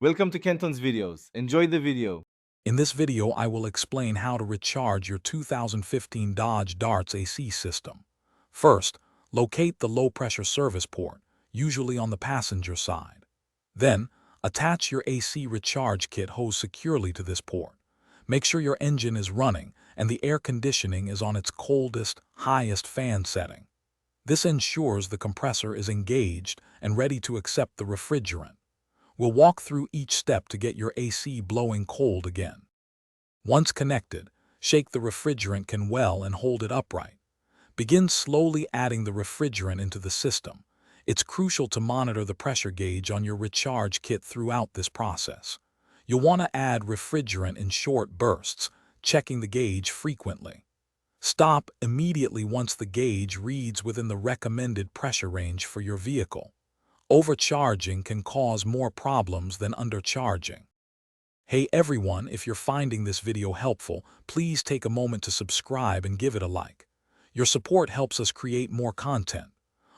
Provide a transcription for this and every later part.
Welcome to Kenton's videos. Enjoy the video. In this video, I will explain how to recharge your 2015 Dodge Darts AC system. First, locate the low-pressure service port, usually on the passenger side. Then, attach your AC recharge kit hose securely to this port. Make sure your engine is running and the air conditioning is on its coldest, highest fan setting. This ensures the compressor is engaged and ready to accept the refrigerant. We'll walk through each step to get your AC blowing cold again. Once connected, shake the refrigerant can well and hold it upright. Begin slowly adding the refrigerant into the system. It's crucial to monitor the pressure gauge on your recharge kit throughout this process. You'll want to add refrigerant in short bursts, checking the gauge frequently. Stop immediately once the gauge reads within the recommended pressure range for your vehicle. Overcharging can cause more problems than undercharging. Hey everyone, if you're finding this video helpful, please take a moment to subscribe and give it a like. Your support helps us create more content.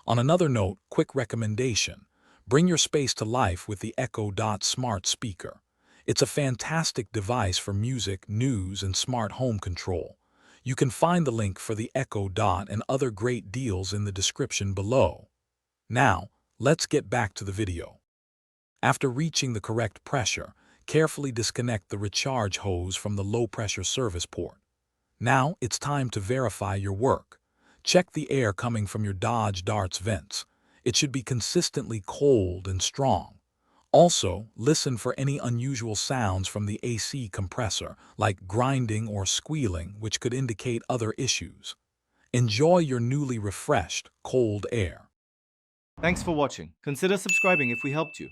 On another note, quick recommendation. Bring your space to life with the Echo Dot smart speaker. It's a fantastic device for music, news, and smart home control. You can find the link for the Echo Dot and other great deals in the description below. Now, let's get back to the video. After reaching the correct pressure, carefully disconnect the recharge hose from the low-pressure service port. Now it's time to verify your work. Check the air coming from your Dodge Darts vents. It should be consistently cold and strong. Also, listen for any unusual sounds from the AC compressor, like grinding or squealing, which could indicate other issues. Enjoy your newly refreshed, cold air. Thanks for watching. Consider subscribing if we helped you.